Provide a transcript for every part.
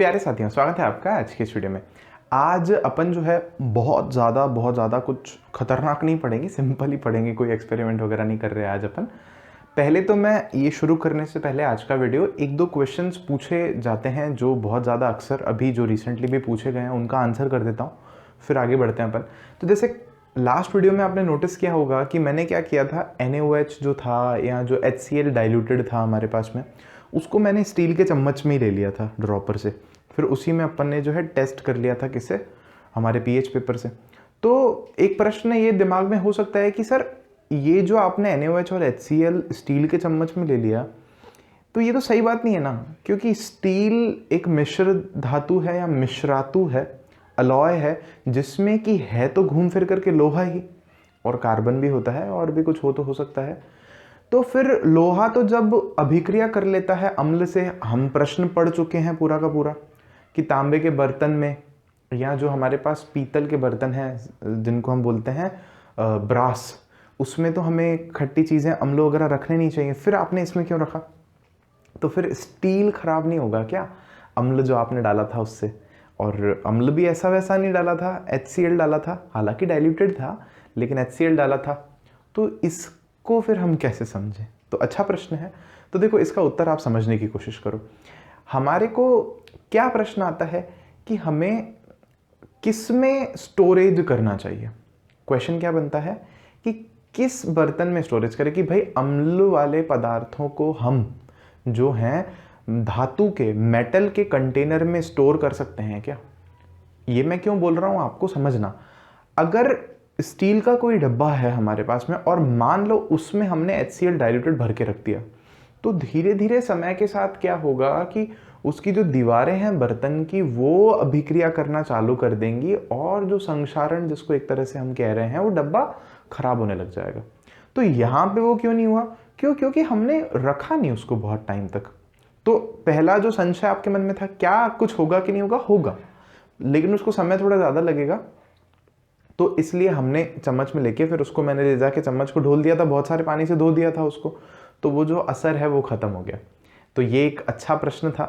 प्यारे साथियों, स्वागत है आपका आज के इस वीडियो में। आज अपन जो है बहुत ज़्यादा कुछ खतरनाक नहीं पढ़ेंगे, सिंपल ही पढ़ेंगे, कोई एक्सपेरिमेंट वगैरह नहीं कर रहे आज अपन। पहले तो मैं ये शुरू करने से पहले आज का वीडियो एक दो क्वेश्चंस पूछे जाते हैं जो बहुत ज़्यादा अक्सर अभी जो रिसेंटली भी पूछे गए हैं उनका आंसर कर देता हूँ, फिर आगे बढ़ते हैं अपन। तो जैसे लास्ट वीडियो में आपने नोटिस किया होगा कि मैंने क्या किया था, NaOH जो था या जो HCl डाइल्यूटेड था हमारे पास में, उसको मैंने स्टील के चम्मच में ही ले लिया था ड्रॉपर से। फिर उसी में अपन ने जो है टेस्ट कर लिया था, किससे, हमारे पीएच पेपर से। तो एक प्रश्न ये दिमाग में हो सकता है कि सर ये जो आपने NaOH और HCl स्टील के चम्मच में ले लिया, तो ये तो सही बात नहीं है ना, क्योंकि स्टील एक मिश्र धातु है या मिश्रातु है, अलॉय है, जिसमें कि है तो घूम फिर करके लोहा ही, और कार्बन भी होता है और भी कुछ हो सकता है। तो फिर लोहा तो जब अभिक्रिया कर लेता है अम्ल से, हम प्रश्न पढ़ चुके हैं पूरा का पूरा कि तांबे के बर्तन में या जो हमारे पास पीतल के बर्तन हैं जिनको हम बोलते हैं ब्रास, उसमें तो हमें खट्टी चीज़ें अम्ल वगैरह रखने नहीं चाहिए। फिर आपने इसमें क्यों रखा? तो फिर स्टील खराब नहीं होगा क्या अम्ल जो आपने डाला था उससे? और अम्ल भी ऐसा वैसा नहीं डाला था, HCl डाला था, हालांकि डाइल्यूटेड था लेकिन HCl डाला था। तो इसको फिर हम कैसे समझें? तो अच्छा प्रश्न है। तो देखो, इसका उत्तर आप समझने की कोशिश करो। हमारे को क्या प्रश्न आता है कि हमें किस में स्टोरेज करना चाहिए। क्वेश्चन क्या बनता है कि किस बर्तन में स्टोरेज करें, कि भाई अम्ल वाले पदार्थों को हम जो हैं धातु के, मेटल के कंटेनर में स्टोर कर सकते हैं क्या? ये मैं क्यों बोल रहा हूं आपको समझना। अगर स्टील का कोई डब्बा है हमारे पास में और मान लो उसमें हमने HCl डाइल्यूटेड भर के रख दिया, तो धीरे धीरे समय के साथ क्या होगा कि उसकी जो दीवारें हैं बर्तन की, वो अभिक्रिया करना चालू कर देंगी और जो संक्षारण जिसको एक तरह से हम कह रहे हैं, वो डब्बा खराब होने लग जाएगा। तो यहाँ पे वो क्यों नहीं हुआ? क्योंकि हमने रखा नहीं उसको बहुत टाइम तक। तो पहला जो संशय आपके मन में था, क्या कुछ होगा कि नहीं होगा? होगा, लेकिन उसको समय थोड़ा ज़्यादा लगेगा। तो इसलिए हमने चम्मच में लेके फिर उसको मैंने ले जाके चम्मच को ढोल दिया था, बहुत सारे पानी से धो दिया था उसको, तो वो जो असर है वो ख़त्म हो गया। तो ये एक अच्छा प्रश्न था।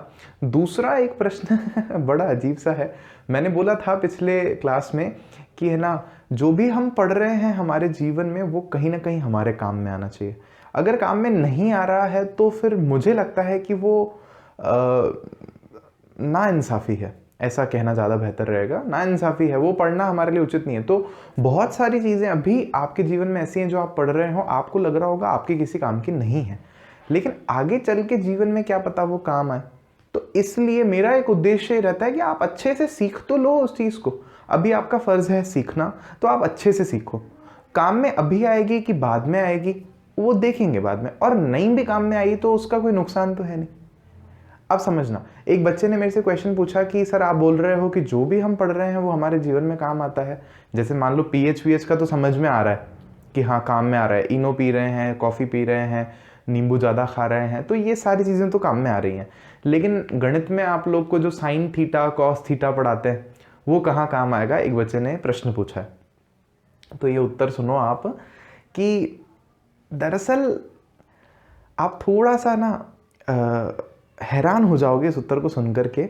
दूसरा एक प्रश्न बड़ा अजीब सा है। मैंने बोला था पिछले क्लास में कि है ना, जो भी हम पढ़ रहे हैं हमारे जीवन में वो कहीं ना कहीं हमारे काम में आना चाहिए। अगर काम में नहीं आ रहा है तो फिर मुझे लगता है कि वो नाइंसाफ़ी है, ऐसा कहना ज़्यादा बेहतर रहेगा। नाइंसाफ़ी है, वो पढ़ना हमारे लिए उचित नहीं है। तो बहुत सारी चीज़ें अभी आपके जीवन में ऐसी हैं जो आप पढ़ रहे हो, आपको लग रहा होगा आपके किसी काम की नहीं है, लेकिन आगे चल के जीवन में क्या पता वो काम आए। तो इसलिए मेरा एक उद्देश्य रहता है कि आप अच्छे से सीख तो लो उस चीज़ को। अभी आपका फ़र्ज़ है सीखना, तो आप अच्छे से सीखो। काम में अभी आएगी कि बाद में आएगी वो देखेंगे बाद में, और नहीं भी काम में आई तो उसका कोई नुकसान तो है नहीं। अब समझना, एक बच्चे ने मेरे से क्वेश्चन पूछा कि सर आप बोल रहे हो कि जो भी हम पढ़ रहे हैं वो हमारे जीवन में काम आता है। जैसे मान लो पीएच का तो समझ में आ रहा है कि हाँ काम में आ रहा है, इनो पी रहे हैं, कॉफ़ी पी रहे हैं, नींबू ज़्यादा खा रहे हैं, तो ये सारी चीज़ें तो काम में आ रही हैं। लेकिन गणित में आप लोग को जो साइन थीटा कॉस थीटा पढ़ाते हैं वो कहाँ काम आएगा? एक बच्चे ने प्रश्न पूछा है। तो ये उत्तर सुनो आप कि दरअसल आप थोड़ा सा ना हैरान हो जाओगे इस उत्तर को सुनकर के।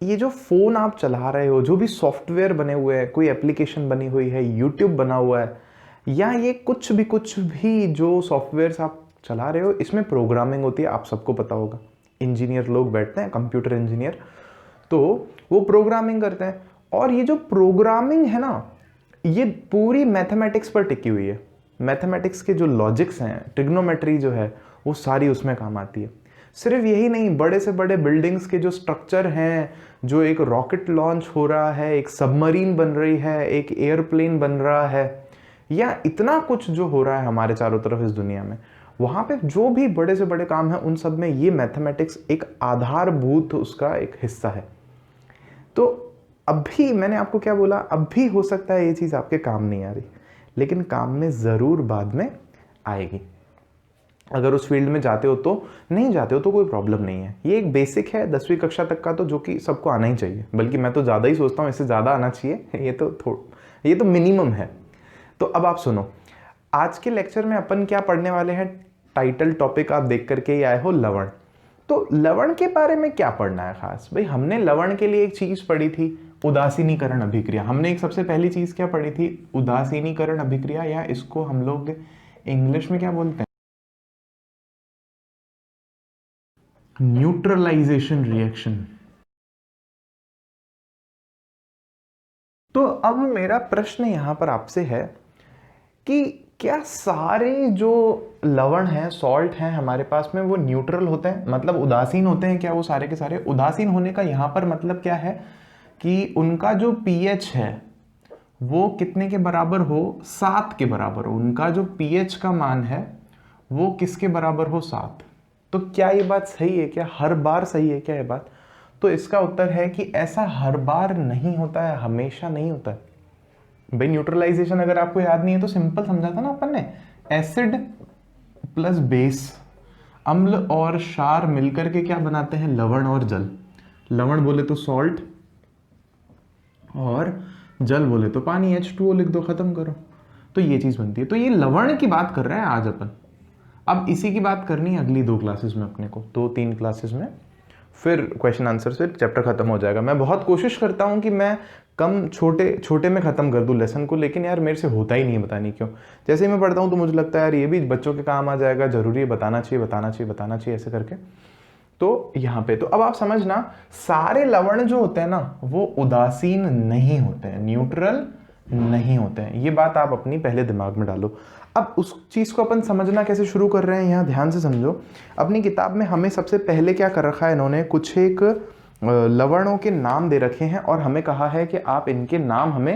ये जो फ़ोन आप चला रहे हो, जो भी सॉफ्टवेयर बने हुए हैं, कोई एप्लीकेशन बनी हुई है, यूट्यूब बना हुआ है, या ये कुछ भी जो सॉफ्टवेयर्स आप चला रहे हो, इसमें प्रोग्रामिंग होती है, आप सबको पता होगा। इंजीनियर लोग बैठते हैं, कंप्यूटर इंजीनियर, तो वो प्रोग्रामिंग करते हैं। और ये जो प्रोग्रामिंग है ना, ये पूरी मैथमेटिक्स पर टिकी हुई है। मैथमेटिक्स के जो लॉजिक्स हैं, ट्रिग्नोमेट्री जो है, वो सारी उसमें काम आती है। सिर्फ यही नहीं, बड़े से बड़े बिल्डिंग्स के जो स्ट्रक्चर हैं, जो एक रॉकेट लॉन्च हो रहा है, एक सबमरीन बन रही है, एक एयरप्लेन बन रहा है, या इतना कुछ जो हो रहा है हमारे चारों तरफ इस दुनिया में, वहाँ पे जो भी बड़े से बड़े काम हैं, उन सब में ये मैथमेटिक्स एक आधारभूत उसका एक हिस्सा है। तो अभी मैंने आपको क्या बोला, अभी हो सकता है ये चीज़ आपके काम नहीं आ रही, लेकिन काम में ज़रूर बाद में आएगी। अगर उस फील्ड में जाते हो तो, नहीं जाते हो तो कोई प्रॉब्लम नहीं है। ये एक बेसिक है 10वीं कक्षा तक का, तो जो कि सबको आना ही चाहिए, बल्कि मैं तो ज़्यादा ही सोचता हूँ इससे ज़्यादा आना चाहिए। ये तो मिनिमम है। तो अब आप सुनो, आज के लेक्चर में अपन क्या पढ़ने वाले हैं। टाइटल टॉपिक आप देख करके ही आए हो, लवण। तो लवण के बारे में क्या पढ़ना है खास भाई? हमने लवण के लिए एक चीज पढ़ी थी, उदासीनीकरण अभिक्रिया। हमने एक सबसे पहली चीज क्या पढ़ी थी? उदासीनीकरण अभिक्रिया, या इसको हम लोग इंग्लिश में क्या बोलते हैं? Neutralisation reaction. तो अब मेरा प्रश्न यहां पर आपसे है कि क्या सारे जो लवण हैं, सॉल्ट हैं हमारे पास में, वो न्यूट्रल होते हैं, मतलब उदासीन होते हैं क्या वो सारे के सारे? उदासीन होने का यहां पर मतलब क्या है कि उनका जो पीएच है वो कितने के बराबर हो? 7 के बराबर हो। उनका जो पीएच का मान है वो किसके बराबर हो? 7। तो क्या ये बात सही है? क्या हर बार सही है क्या ये बात? तो इसका उत्तर है कि ऐसा हर बार नहीं होता है, हमेशा नहीं होता है भाई। न्यूट्रलाइजेशन अगर आपको याद नहीं है तो सिंपल समझा था ना अपन ने, एसिड प्लस बेस, अम्ल और क्षार मिलकर के क्या बनाते हैं? लवण और जल। लवण बोले तो सॉल्ट और जल बोले तो पानी, H2O लिख दो, खत्म करो। तो ये चीज बनती है। तो ये लवण की बात कर रहे हैं आज अपन। अब इसी की बात करनी है अगली 2 क्लासेस में अपने को, 2-3 क्लासेस में, फिर क्वेश्चन आंसर से चैप्टर खत्म हो जाएगा। मैं बहुत कोशिश करता हूं कि मैं कम छोटे में खत्म कर दूं लेसन को, लेकिन यार मेरे से होता ही नहीं है, पता नहीं क्यों। जैसे ही मैं पढ़ता हूं तो मुझे लगता है यार ये भी बच्चों के काम आ जाएगा, जरूरी है, बताना चाहिए बताना चाहिए बताना चाहिए, ऐसे करके। तो यहाँ पे तो अब आप समझना, सारे लवण जो होते हैं ना वो उदासीन नहीं होते हैं, न्यूट्रल नहीं होते हैं। ये बात आप अपनी पहले दिमाग में डालो। अब उस चीज को अपन समझना कैसे शुरू कर रहे हैं, यहाँ ध्यान से समझो। अपनी किताब में हमें सबसे पहले क्या कर रखा है इन्होंने, कुछ एक लवणों के नाम दे रखे हैं और हमें कहा है कि आप इनके नाम हमें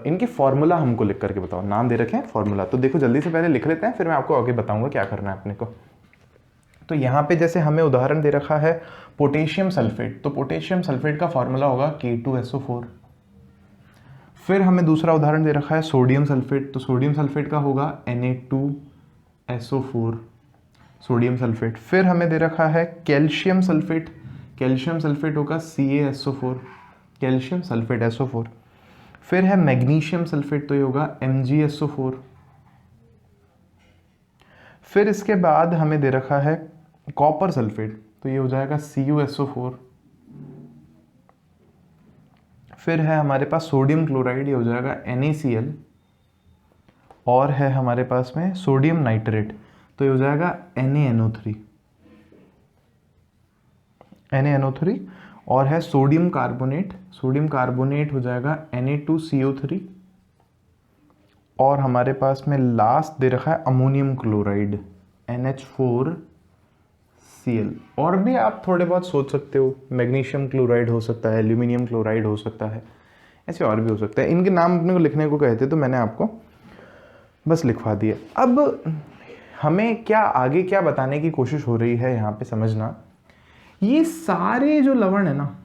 इनके फॉर्मूला हमको लिख करके बताओ। नाम दे रखे हैं, फॉर्मूला। तो देखो जल्दी से पहले लिख लेते हैं, फिर मैं आपको आगे बताऊंगा क्या करना है अपने को। तो यहाँ पे जैसे हमें उदाहरण दे रखा है पोटेशियम सल्फेट, तो पोटेशियम सल्फेट का फॉर्मूला होगा K2SO4। फिर हमें दूसरा उदाहरण दे रखा है सोडियम सल्फेट, तो सोडियम सल्फेट का होगा Na2SO4, सोडियम सल्फेट। फिर हमें दे रखा है कैल्शियम सल्फेट, कैल्शियम सल्फेट होगा CaSO4, कैल्शियम सल्फेट SO4। फिर है मैग्नीशियम सल्फेट, तो ये होगा MgSO4। फिर इसके बाद हमें दे रखा है कॉपर सल्फेट, तो ये हो जाएगा CuSO4। फिर है हमारे पास सोडियम क्लोराइड, ये हो जाएगा NaCl। और है हमारे पास में सोडियम नाइट्रेट, तो ये हो जाएगा NaNO3, NaNO3। और है सोडियम कार्बोनेट, सोडियम कार्बोनेट हो जाएगा Na2CO3। और हमारे पास में लास्ट दे रखा है अमोनियम क्लोराइड, NH4Cl। और भी आप थोड़े बहुत सोच सकते हो, मैग्नीशियम क्लोराइड हो सकता है, एल्यूमिनियम क्लोराइड हो सकता है, ऐसे और भी हो सकता है। इनके नाम अपने को लिखने को कहते तो मैंने आपको बस लिखवा दिए। अब हमें क्या आगे क्या बताने की कोशिश हो रही है यहाँ पे समझना, ये सारे जो लवण है ना,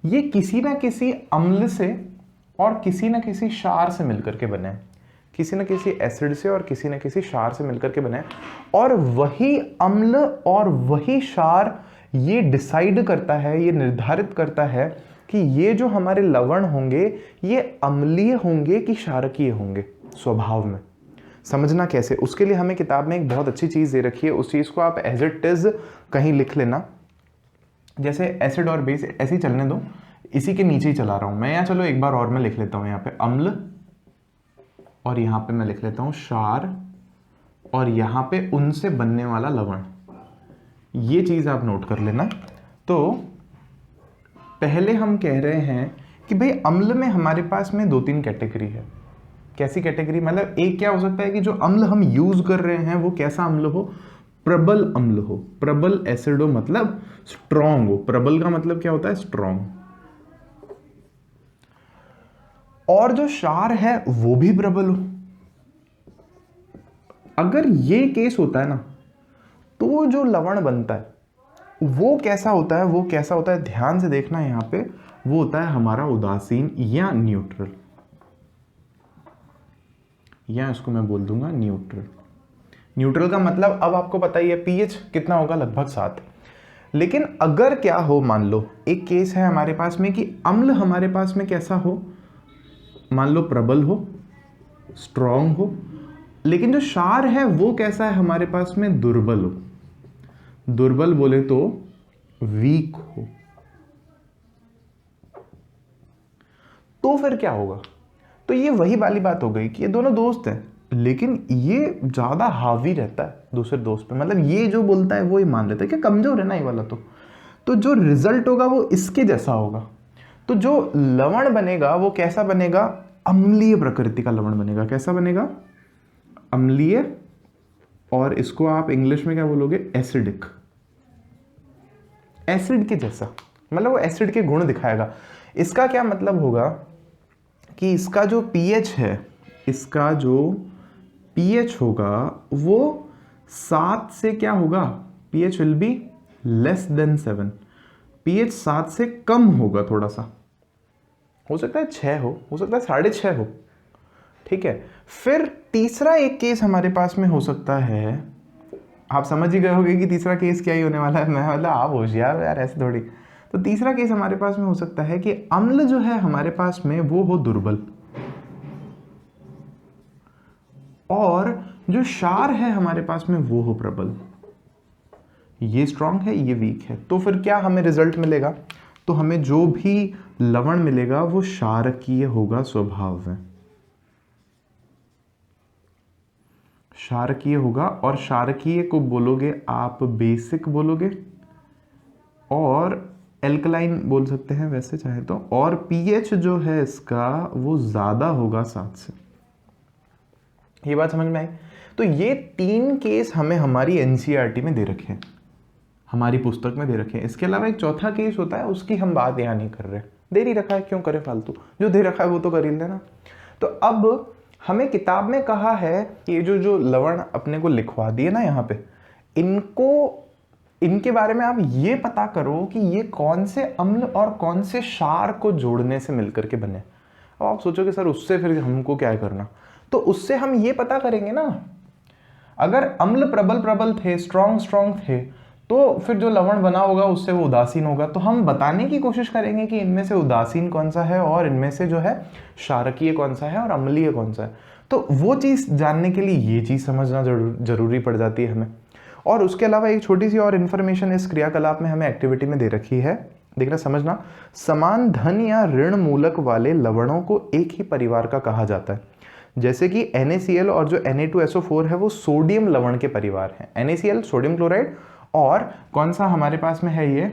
ये किसी ना किसी अम्ल से और किसी ना किसी क्षार से मिलकर के बने हैं, किसी न किसी एसिड से और किसी न किसी क्षार से मिलकर के बने। और वही अम्ल और वही क्षार ये डिसाइड करता है, ये निर्धारित करता है कि ये जो हमारे लवण होंगे ये अम्लीय होंगे कि क्षारकीय होंगे स्वभाव में। समझना कैसे, उसके लिए हमें किताब में एक बहुत अच्छी चीज दे रखी है, उस चीज को आप एज इट इज कहीं लिख लेना। जैसे एसिड और बेस ऐसे ही चलने दो, इसी के नीचे ही चला रहा हूं मैं यहाँ। चलो एक बार और मैं लिख लेता हूं यहाँ पे अम्ल, और यहाँ पे मैं लिख लेता हूं क्षार, और यहाँ पे उनसे बनने वाला लवण। ये चीज आप नोट कर लेना। तो पहले हम कह रहे हैं कि भाई अम्ल में हमारे पास में 2-3 कैटेगरी है। कैसी कैटेगरी? मतलब एक क्या हो सकता है कि जो अम्ल हम यूज कर रहे हैं वो कैसा अम्ल हो? प्रबल अम्ल हो, प्रबल एसिड हो, मतलब स्ट्रॉन्ग हो। प्रबल का मतलब क्या होता है? स्ट्रॉन्ग। और जो क्षार है वो भी प्रबल हो। अगर ये केस होता है ना, तो जो लवण बनता है वो कैसा होता है? वो कैसा होता है ध्यान से देखना यहां पे, वो होता है हमारा उदासीन या न्यूट्रल, या इसको मैं बोल दूंगा न्यूट्रल। न्यूट्रल का मतलब अब आपको पता ही है, पीएच कितना होगा? लगभग 7। लेकिन अगर क्या हो, मान लो एक केस है हमारे पास में कि अम्ल हमारे पास में कैसा हो, मान लो प्रबल हो, स्ट्रॉन्ग हो, लेकिन जो क्षार है वो कैसा है हमारे पास में? दुर्बल हो। दुर्बल बोले तो वीक हो, तो फिर क्या होगा? तो ये वही वाली बात हो गई कि ये दोनों दोस्त हैं, लेकिन ये ज्यादा हावी रहता है दूसरे दोस्त पे, मतलब ये जो बोलता है वो ही मान लेता है कि कमजोर है ना ये वाला। तो जो रिजल्ट होगा वो इसके जैसा होगा। तो जो लवण बनेगा वो कैसा बनेगा? अम्लीय प्रकृति का लवण बनेगा। कैसा बनेगा? अम्लीय, और इसको आप इंग्लिश में क्या बोलोगे? एसिडिक। एसिड के जैसा, मतलब वो एसिड के गुण दिखाएगा। इसका क्या मतलब होगा कि इसका जो पीएच है, इसका जो पीएच होगा वो 7 से क्या होगा? PH will be less than 7। PH 7 से कम होगा, थोड़ा सा हो सकता है 6 हो सकता है 6.5 हो, ठीक है। फिर तीसरा एक केस हमारे पास में हो सकता है, आप समझ ही गए होंगे कि तीसरा केस क्या ही होने वाला है। मैं मतलब आप होशियार यार, ऐसे थोड़ी। तो तीसरा केस हमारे पास में हो सकता है कि अम्ल जो है हमारे पास में वो हो दुर्बल, और जो क्षार है हमारे पास में वो हो प्रबल। ये स्ट्रांग है, ये वीक है। तो फिर क्या हमें रिजल्ट मिलेगा? तो हमें जो भी लवण मिलेगा वो क्षारकीय होगा स्वभाव में, क्षारकीय होगा। और क्षारकीय को बोलोगे आप बेसिक बोलोगे, और एल्कलाइन बोल सकते हैं वैसे चाहे तो। और पीएच जो है इसका वो ज्यादा होगा 7 से। ये बात समझ में आई? तो ये 3 केस हमें हमारी एनसीईआरटी में दे रखे हैं, हमारी पुस्तक में दे रखे हैं। इसके अलावा एक चौथा केस होता है, उसकी हम बात यहाँ नहीं कर रहे। दे नहीं रखा है, क्यों करे फालतू, जो दे रखा है वो तो कर ही लेना। तो अब हमें किताब में कहा है कि ये जो लवण अपने को लिखवा दिए ना यहाँ पे, इनके बारे में आप ये पता करो कि ये कौन से अम्ल और कौन से क्षार को जोड़ने से मिलकर के बने। अब आप सोचोगे सर उससे फिर हमको क्या करना? तो उससे हम ये पता करेंगे ना, अगर अम्ल प्रबल प्रबल थे, स्ट्रॉन्ग स्ट्रॉन्ग थे, तो फिर जो लवण बना होगा उससे वो उदासीन होगा। तो हम बताने की कोशिश करेंगे कि इनमें से उदासीन कौन सा है और इनमें से जो है क्षारकीय कौन सा है और अम्लीय कौन सा है। तो वो चीज़ जानने के लिए ये चीज़ समझना जरूरी पड़ जाती है हमें। और उसके अलावा एक छोटी सी और इन्फॉर्मेशन इस क्रियाकलाप में हमें एक्टिविटी में दे रखी है, देखना समझना। समान धन या ऋण मूलक वाले लवणों को एक ही परिवार का कहा जाता है। जैसे कि NaCl और जो Na2SO4 है वो सोडियम लवण के परिवार हैं। NaCl सोडियम क्लोराइड, और कौन सा हमारे पास में है ये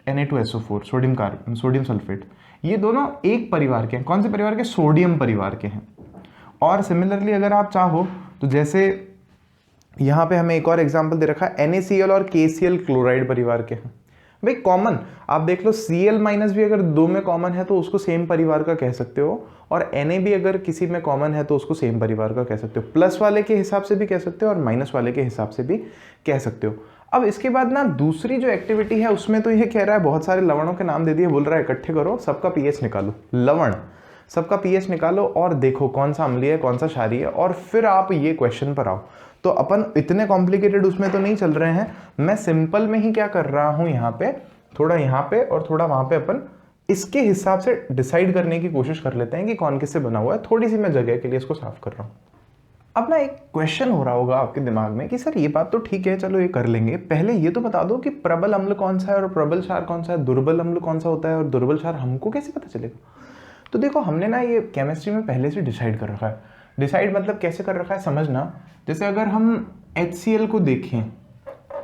Na2SO4 सोडियम सल्फेट, ये दोनों एक परिवार के हैं। कौन से परिवार के? सोडियम परिवार के हैं। और सिमिलरली अगर आप चाहो तो जैसे यहाँ पे हमें एक और एग्जांपल दे रखा है, NaCl और KCl क्लोराइड परिवार के हैं। भाई कॉमन आप देख लो, Cl माइनस भी अगर दो में कॉमन है तो उसको सेम परिवार का कह सकते हो, और Na भी अगर किसी में कॉमन है तो उसको सेम परिवार का कह सकते हो। प्लस वाले के हिसाब से भी कह सकते हो और माइनस वाले के हिसाब से भी कह सकते हो। अब इसके बाद ना दूसरी जो एक्टिविटी है उसमें तो ये कह रहा है बहुत सारे लवणों के नाम दे दिए, बोल रहा है इकट्ठे करो, सबका पीएच निकालो, लवण सबका पीएच निकालो और देखो कौन सा अम्लीय है कौन सा क्षारीय है, और फिर आप ये क्वेश्चन पर आओ। तो अपन इतने कॉम्प्लिकेटेड उसमें तो नहीं चल रहे हैं, मैं सिंपल में ही क्या कर रहा हूं, यहाँ पे थोड़ा यहाँ पे और थोड़ा वहां पे अपन इसके हिसाब से डिसाइड करने की कोशिश कर लेते हैं कि कौन किससे बना हुआ है। थोड़ी सी मैं जगह के लिए इसको साफ कर रहा हूँ। अब ना एक क्वेश्चन हो रहा होगा आपके दिमाग में कि सर ये बात तो ठीक है, चलो ये कर लेंगे, पहले ये तो बता दो कि प्रबल अम्ल कौन सा है और प्रबल क्षार कौन सा है, दुर्बल अम्ल कौन सा होता है और दुर्बल क्षार हमको कैसे पता चलेगा? तो देखो हमने ना ये केमिस्ट्री में पहले से डिसाइड कर रखा है। डिसाइड मतलब कैसे कर रखा है समझना। जैसे अगर हम HCl को देखें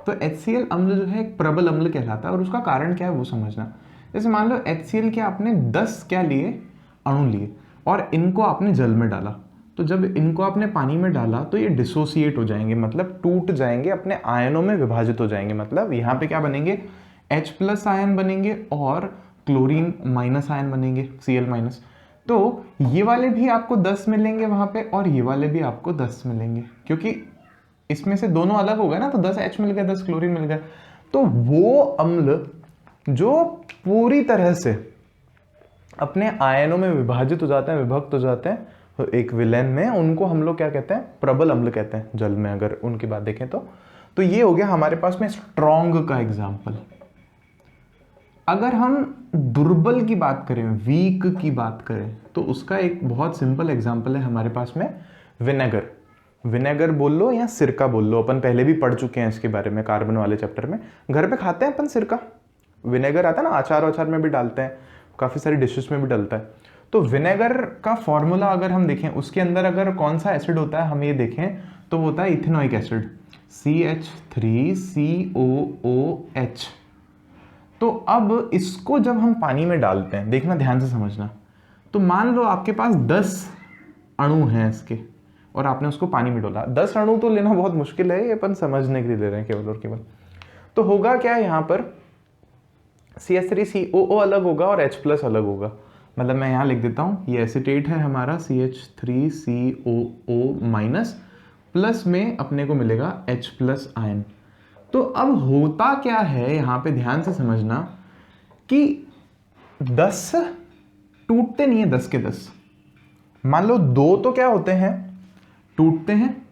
तो HCl अम्ल जो है एक प्रबल अम्ल कहलाता है, और उसका कारण क्या है वो समझना। जैसे मान लो HCl के आपने 10 क्या लिए, अणु लिए, और इनको आपने जल में डाला। तो जब इनको आपने पानी में डाला तो ये डिसोसिएट हो जाएंगे, मतलब टूट जाएंगे, अपने आयनों में विभाजित हो जाएंगे। मतलब यहाँ पे क्या बनेंगे, H+ आयन बनेंगे और क्लोरीन माइनस आयन बनेंगे, Cl-। तो ये वाले भी आपको 10 मिलेंगे वहां पे, और ये वाले भी आपको 10 मिलेंगे, क्योंकि इसमें से दोनों अलग हो गए ना, तो 10 H मिल गया 10 क्लोरीन मिल गया। तो वो अम्ल जो पूरी तरह से अपने आयनों में विभाजित हो जाते हैं, विभक्त हो जाते हैं तो एक विलेन में, उनको हम लोग क्या कहते हैं, प्रबल अम्ल कहते हैं जल में, अगर उनकी बात देखें तो ये हो गया हमारे पास में स्ट्रॉन्ग का एग्जाम्पल। अगर हम दुर्बल की बात करें, वीक की बात करें, तो उसका एक बहुत सिंपल एग्जाम्पल है हमारे पास में विनेगर। विनेगर बोल लो या सिरका बोल लो, अपन पहले भी पढ़ चुके हैं इसके बारे में कार्बन वाले चैप्टर में। घर पे खाते हैं अपन सिरका, विनेगर आता है ना, अचार वचार में भी डालते हैं, काफ़ी सारी डिशेस में भी डलता है। तो विनेगर का फॉर्मूला अगर हम देखें, उसके अंदर अगर कौन सा एसिड होता है हम ये देखें तो वो होता है इथेनोइक एसिड, CH3COOH। तो अब इसको जब हम पानी में डालते हैं, देखना ध्यान से समझना, तो मान लो आपके पास 10 अणु हैं इसके और आपने उसको पानी में डाला। 10 अणु तो लेना बहुत मुश्किल है, ये अपन समझने के लिए ले रहे हैं केवल और केवल। तो होगा क्या यहाँ पर, CH3COO अलग होगा और H+ अलग होगा। मतलब मैं यहाँ लिख देता हूँ, ये एसीटेट है हमारा CH3COO- प्लस में अपने को मिलेगा H+ आयन। तो अब होता क्या है यहाँ पे ध्यान से समझना कि 10 टूटते नहीं है 10 के 10। मान लो 2 तो क्या होते हैं, टूटते हैं,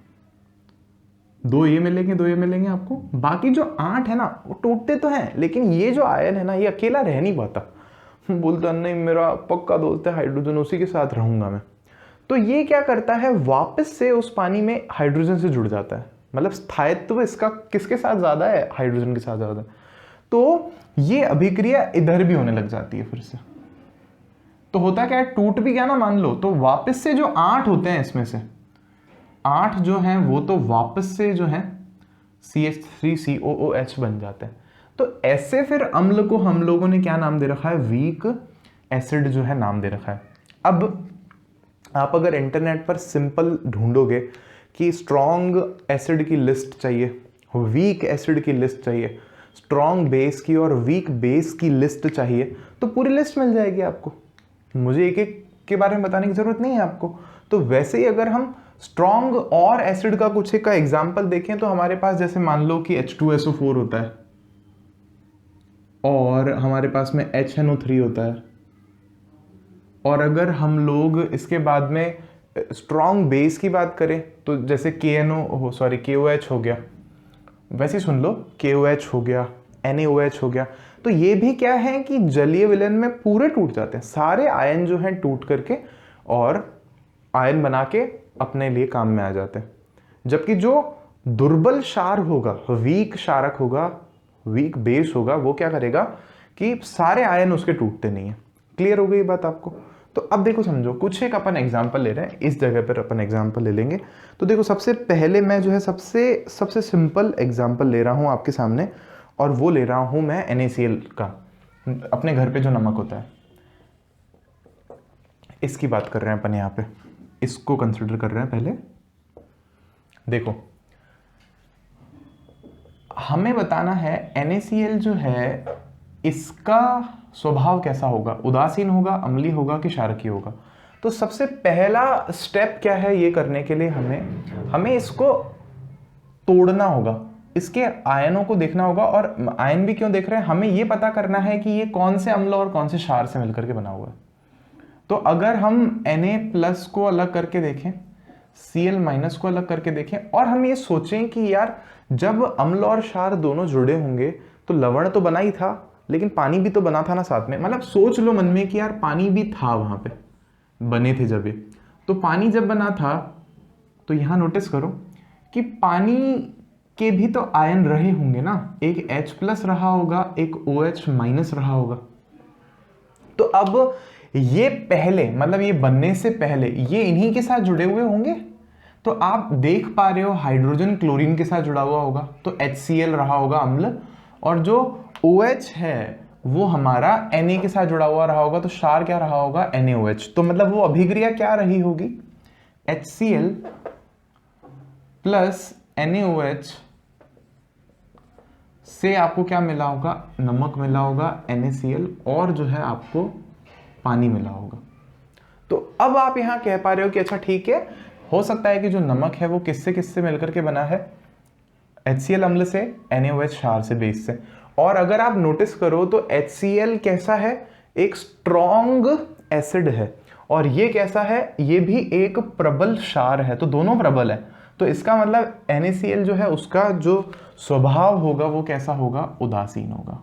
2 ये मिलेंगे 2 ये मिलेंगे आपको। बाकी जो 8 है ना वो टूटते तो हैं, लेकिन ये जो आयन है ना ये अकेला रह नहीं पाता। बोलता नहीं मेरा पक्का दोस्त है हाइड्रोजन, उसी के साथ रहूंगा मैं। तो ये क्या करता है, वापस से उस पानी में हाइड्रोजन से जुड़ जाता है। मतलब स्थायित्व इसका किसके साथ ज्यादा है, हाइड्रोजन के साथ ज्यादा है। तो ये अभिक्रिया इधर भी होने लग जाती है फिर से। तो होता क्या है, टूट भी गया ना मान लो, तो वापस से जो 8 होते हैं इसमें से 8 जो हैं वो तो वापस से जो है CH3COOH बन जाते हैं। तो ऐसे फिर अम्ल को हम लोगों ने क्या नाम दे रखा है, वीक एसिड जो है नाम दे रखा है। अब आप अगर इंटरनेट पर सिंपल ढूंढोगे कि स्ट्रॉन्ग एसिड की लिस्ट चाहिए, वीक एसिड की लिस्ट चाहिए, स्ट्रॉन्ग बेस की और वीक बेस की लिस्ट चाहिए, तो पूरी लिस्ट मिल जाएगी आपको। मुझे एक एक के बारे में बताने की जरूरत नहीं है आपको। तो वैसे ही अगर हम स्ट्रॉन्ग और एसिड का कुछ एक का एग्जाम्पल देखें तो हमारे पास जैसे मान लो कि H2SO4 होता है और हमारे पास में HNO3 होता है, और अगर हम लोग इसके बाद में स्ट्रॉन्ग बेस की बात करें तो जैसे KOH हो गया, वैसे ही सुन लो KOH हो गया, NaOH हो गया। तो ये भी क्या है कि जलीय विलयन में पूरे टूट जाते हैं, सारे आयन जो हैं टूट करके और आयन बना के अपने लिए काम में आ जाते हैं। जबकि जो दुर्बल क्षार होगा, वीक क्षारक होगा, वीक बेस होगा, वो क्या करेगा कि सारे आयन उसके टूटते नहीं है। क्लियर हो गई बात आपको? तो अब देखो समझो, कुछ एक अपन एग्जाम्पल ले रहे हैं, इस जगह पर अपन एग्जाम्पल ले लेंगे। तो देखो सबसे पहले मैं जो है सबसे सिंपल एग्जाम्पल ले रहा हूं आपके सामने, और वो ले रहा हूं मैं NaCl का, अपने घर पे जो नमक होता है इसकी बात कर रहे हैं अपन यहाँ पे, इसको कंसिडर कर रहे हैं पहले। देखो हमें बताना है NaCl जो है इसका स्वभाव कैसा होगा, उदासीन होगा, अम्लीय होगा कि क्षारकीय होगा। तो सबसे पहला स्टेप क्या है ये करने के लिए, हमें इसको तोड़ना होगा, इसके आयनों को देखना होगा। और आयन भी क्यों देख रहे हैं, हमें ये पता करना है कि ये कौन से अम्ल और कौन से क्षार से मिलकर के बना हुआ है। तो अगर हम Na+ को अलग करके देखें, Cl- को अलग करके देखें, और हम ये सोचें कि यार जब अम्ल और क्षार दोनों जुड़े होंगे तो लवण तो बना ही था, लेकिन पानी भी तो बना था ना साथ में। मतलब सोच लो मन में कि यार पानी भी था वहां पे, बने थे जब ये। तो पानी जब बना था तो यहां नोटिस करो कि पानी के भी तो आयन रहे होंगे ना, एक H+ रहा होगा, एक OH- रहा होगा। तो अब ये पहले, मतलब ये बनने से पहले ये इन्हीं के साथ जुड़े हुए होंगे। तो आप देख पा रहे हो हाइड्रोजन क्लोरीन के साथ जुड़ा हुआ होगा, तो HCl रहा होगा अम्ल, और जो OH है वो हमारा Na के साथ जुड़ा हुआ रहा होगा, तो क्षार क्या रहा होगा, NaOH। तो मतलब वो अभिक्रिया क्या रही होगी, HCl प्लस NaOH से आपको क्या मिला होगा, नमक मिला होगा NaCl, और जो है आपको पानी मिला होगा। तो अब आप यहां कह पा रहे हो कि अच्छा ठीक है, हो सकता है कि जो नमक है वो किससे किससे मिलकर के बना है, HCl अम्ल से, NaOH क्षार से, बेस से। और अगर आप नोटिस करो तो HCl कैसा है, एक स्ट्रॉन्ग एसिड है, और ये कैसा है, ये भी एक प्रबल क्षार है। तो दोनों प्रबल है। तो इसका मतलब NaCl जो है उसका जो स्वभाव होगा वो कैसा होगा, उदासीन होगा।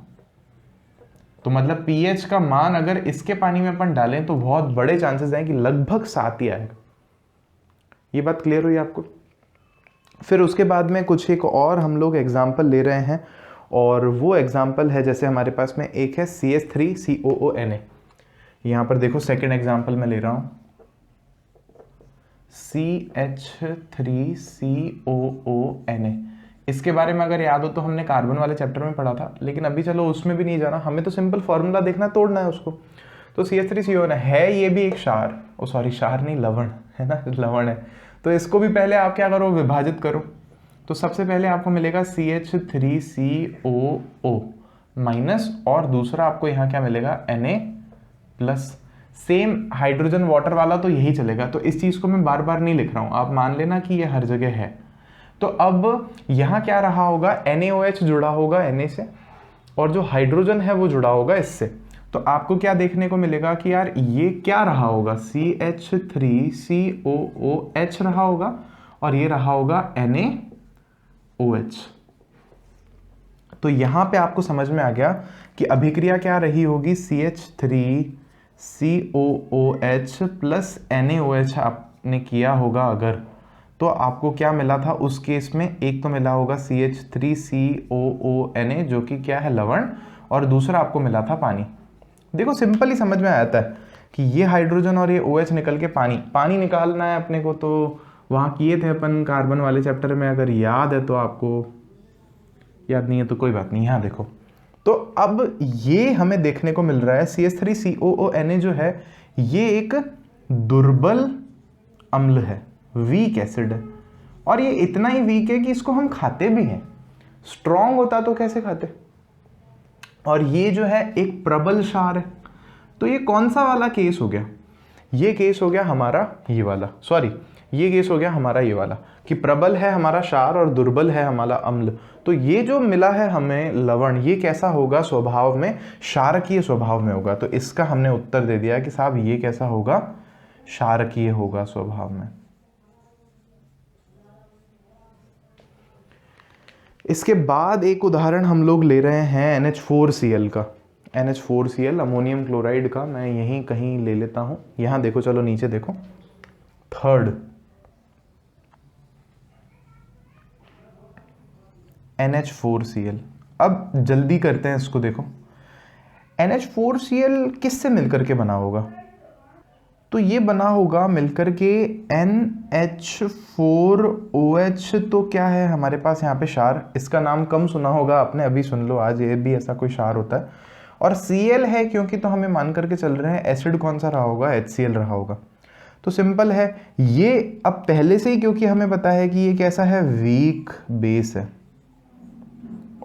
तो मतलब pH का मान अगर इसके पानी में अपन डालें तो बहुत बड़े चांसेस हैं कि लगभग 7 ही आएगा। ये बात क्लियर हुई आपको? फिर उसके बाद में कुछ एक और हम लोग एग्जाम्पल ले रहे हैं, और वो एग्जाम्पल है जैसे हमारे पास में एक है CH3COONA। यहाँ पर देखो सेकेंड एग्जाम्पल मैं ले रहा हूँ CH3COONA। इसके बारे में अगर याद हो तो हमने कार्बन वाले चैप्टर में पढ़ा था, लेकिन अभी चलो उसमें भी नहीं जाना, हमें तो सिंपल फॉर्मूला देखना, तोड़ना है उसको। तो CH3COONA है, ये भी एक क्षार, ओ सॉरी क्षार नहीं, लवण है ना, लवण है। तो इसको भी पहले आप क्या करो, विभाजित करो। तो सबसे पहले आपको मिलेगा CH3COO माइनस, और दूसरा आपको यहाँ क्या मिलेगा, Na plus. Same hydrogen water वाला तो यही चलेगा, तो इस चीज को मैं बार बार नहीं लिख रहा हूं, आप मान लेना कि ये हर जगह है। तो अब यहां क्या रहा होगा, NaOH जुड़ा होगा Na से, और जो हाइड्रोजन है वो जुड़ा होगा इससे। तो आपको क्या देखने को मिलेगा कि यार ये क्या रहा होगा, CH3COOH रहा होगा, और ये रहा होगा NaOH। तो यहां पे आपको समझ में आ गया कि अभिक्रिया क्या रही होगी, CH3COOH प्लस NaOH आपने किया होगा अगर, तो आपको क्या मिला था उस केस में, एक तो मिला होगा CH3COONA जो कि क्या है, लवण, और दूसरा आपको मिला था पानी। देखो सिंपल ही समझ में आता है कि ये हाइड्रोजन और ये OH निकल के पानी निकालना है अपने को, तो वहाँ किए थे अपन कार्बन वाले चैप्टर में, अगर याद है तो आपको, याद नहीं है तो कोई बात नहीं, यहाँ देखो। तो अब ये हमें देखने को मिल रहा है CH3COONA जो है ये एक दुर्बल अम्ल है, वीक एसिड है, और ये इतना ही वीक है कि इसको हम खाते भी हैं। स्ट्रॉन्ग होता तो कैसे खाते। और ये जो है एक प्रबल क्षार है। तो ये कौन सा वाला केस हो गया, ये केस हो गया हमारा ये वाला, सॉरी ये केस हो गया हमारा ये वाला, कि प्रबल है हमारा क्षार और दुर्बल है हमारा अम्ल। तो ये जो मिला है हमें लवण, ये कैसा होगा स्वभाव में, क्षारकीय स्वभाव में होगा। तो इसका हमने उत्तर दे दिया कि साहब ये कैसा होगा, क्षारकीय होगा स्वभाव में। इसके बाद एक उदाहरण हम लोग ले रहे हैं NH4Cl का, NH4Cl अमोनियम क्लोराइड का। मैं यहीं कहीं ले लेता हूं, यहां देखो, चलो नीचे देखो, थर्ड NH4Cl। अब जल्दी करते हैं इसको, देखो NH4Cl किससे मिलकर के बना होगा, तो ये बना होगा मिलकर के NH4OH। तो क्या है हमारे पास यहाँ पे क्षार, इसका नाम कम सुना होगा आपने, अभी सुन लो, आज ये भी ऐसा कोई क्षार होता है। और Cl है क्योंकि, तो हमें मान करके चल रहे हैं एसिड कौन सा रहा होगा, HCl रहा होगा। तो सिंपल है ये, अब पहले से ही क्योंकि हमें पता है कि ये कैसा है, वीक बेस है,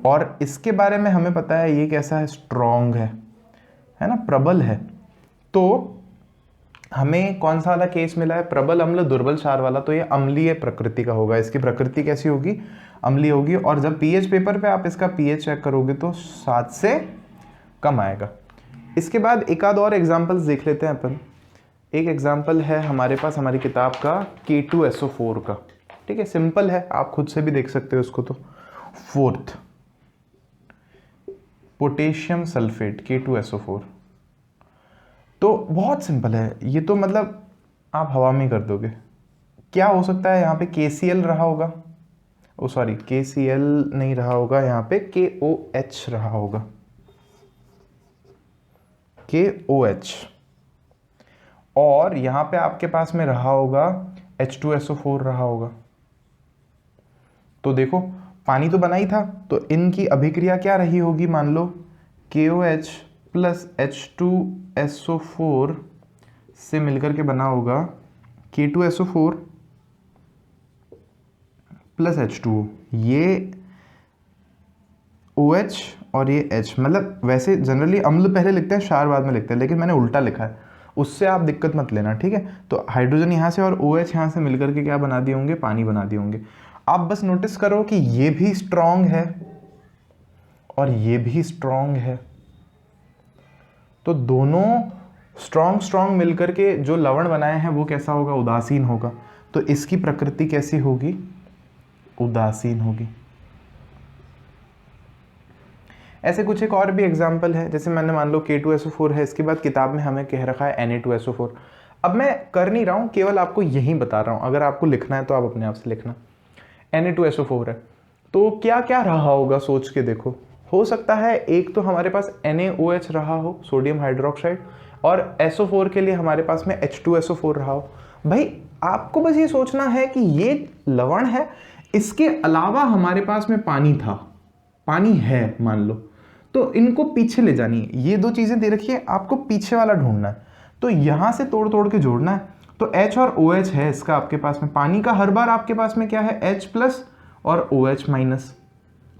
और इसके बारे में हमें पता है ये कैसा है, स्ट्रॉन्ग है ना, प्रबल है। तो हमें कौन सा वाला केस मिला है, प्रबल अम्ल दुर्बल क्षार वाला, तो ये अम्लीय प्रकृति का होगा। इसकी प्रकृति कैसी होगी, अम्लीय होगी। और जब पीएच पेपर पे आप इसका पीएच चेक करोगे तो 7 से कम आएगा। इसके बाद एक आध और एग्जांपल्स देख लेते हैं अपन। एक एग्जांपल है हमारे पास हमारी किताब का K2SO4 का, ठीक है, सिंपल है, आप खुद से भी देख सकते हो उसको। तो फोर्थ पोटेशियम सल्फेट K2SO4, तो बहुत सिंपल है ये, तो मतलब आप हवा में कर दोगे। क्या हो सकता है यहाँ पे, KCl रहा होगा, ओ सॉरी KCl नहीं रहा होगा, यहाँ पे KOH रहा होगा, KOH। और यहाँ पे आपके पास में रहा होगा H2SO4 रहा होगा। तो देखो पानी तो बना ही था, तो इनकी अभिक्रिया क्या रही होगी, मान लो KOH प्लस H2SO4 से मिलकर के बना होगा K2SO4 प्लस H2O, ये OH और ये H। मतलब वैसे जनरली अम्ल पहले लिखते हैं, क्षार बाद में लिखते हैं, लेकिन मैंने उल्टा लिखा है, उससे आप दिक्कत मत लेना, ठीक है। तो हाइड्रोजन यहाँ से और OH यहाँ से मिलकर के क्या बना दिए होंगे, पानी बना दिए होंगे। आप बस नोटिस करो कि ये भी स्ट्रॉन्ग है और ये भी स्ट्रॉन्ग है, तो दोनों स्ट्रॉन्ग मिलकर के जो लवण बनाए हैं वो कैसा होगा, उदासीन होगा। तो इसकी प्रकृति कैसी होगी, उदासीन होगी। ऐसे कुछ एक और भी एग्जाम्पल है, जैसे मैंने मान लो K2SO4 है, इसके बाद किताब में हमें कह रखा है Na2SO4। अब मैं कर नहीं रहा हूँ, केवल आपको यही बता रहा हूँ, अगर आपको लिखना है तो आप अपने आप से लिखना। Na2SO4 है। तो क्या क्या रहा होगा सोच के देखो। हो सकता है एक तो हमारे पास NaOH रहा हो, सोडियम हाइड्रोक्साइड, और SO4 के लिए हमारे पास में H2SO4 रहा हो। भाई आपको बस ये सोचना है कि ये लवण है, इसके अलावा हमारे पास में पानी था, पानी है मान लो, तो इनको पीछे ले जानी है। ये दो चीज़ें दे रखी है, आपको पीछे वाला ढूंढना है, तो यहाँ से तोड़ तोड़ के जोड़ना है। तो H और OH है इसका आपके पास में, पानी का हर बार आपके पास में क्या है, H प्लस और OH माइनस।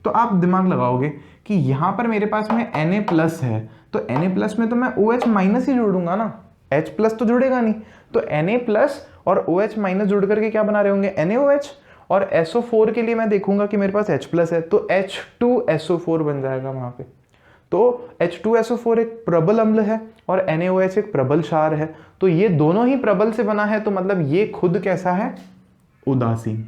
तो आप दिमाग लगाओगे कि यहाँ पर मेरे पास में Na प्लस है, तो Na प्लस में तो मैं OH माइनस ही जोड़ूंगा ना, H प्लस तो जुड़ेगा नहीं। तो Na प्लस और OH माइनस जुड़ करके क्या बना रहे होंगे, NaOH। और SO4 के लिए मैं देखूंगा कि मेरे पास H प्लस है, तो H2SO4 बन जाएगा वहां पे। तो H2SO4 एक प्रबल अम्ल है और NaOH एक प्रबल क्षार है, तो ये दोनों ही प्रबल से बना है, तो मतलब ये खुद कैसा है, उदासीन।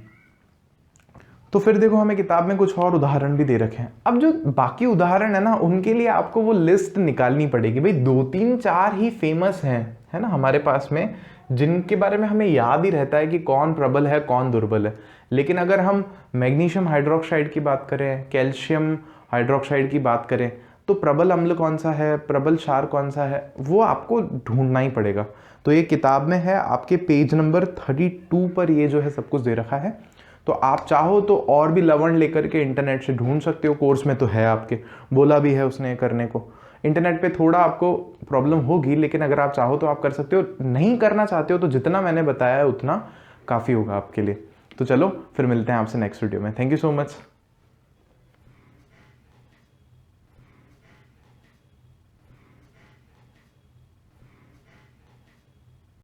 तो फिर देखो हमें किताब में कुछ और उदाहरण भी दे रखे हैं। अब जो बाकी उदाहरण है ना, उनके लिए आपको वो लिस्ट निकालनी पड़ेगी। भाई 2-3-4 ही फेमस हैं, है ना, हमारे पास में, जिनके बारे में हमें याद ही रहता है कि कौन प्रबल है कौन दुर्बल है। लेकिन अगर हम मैग्नीशियम हाइड्रोक्साइड की बात करें, कैल्शियम हाइड्रोक्साइड की बात करें, तो प्रबल अम्ल कौन सा है, प्रबल क्षार कौन सा है, वो आपको ढूंढना ही पड़ेगा। तो ये किताब में है, आपके पेज नंबर 32 पर ये जो है सब कुछ दे रखा है। तो आप चाहो तो और भी लवण लेकर के इंटरनेट से ढूंढ सकते हो, कोर्स में तो है आपके, बोला भी है उसने करने को। इंटरनेट पे थोड़ा आपको प्रॉब्लम होगी, लेकिन अगर आप चाहो तो आप कर सकते हो। नहीं करना चाहते हो तो जितना मैंने बताया है उतना काफ़ी होगा आपके लिए। तो चलो फिर मिलते हैं आपसे नेक्स्ट वीडियो में। Thank you so much.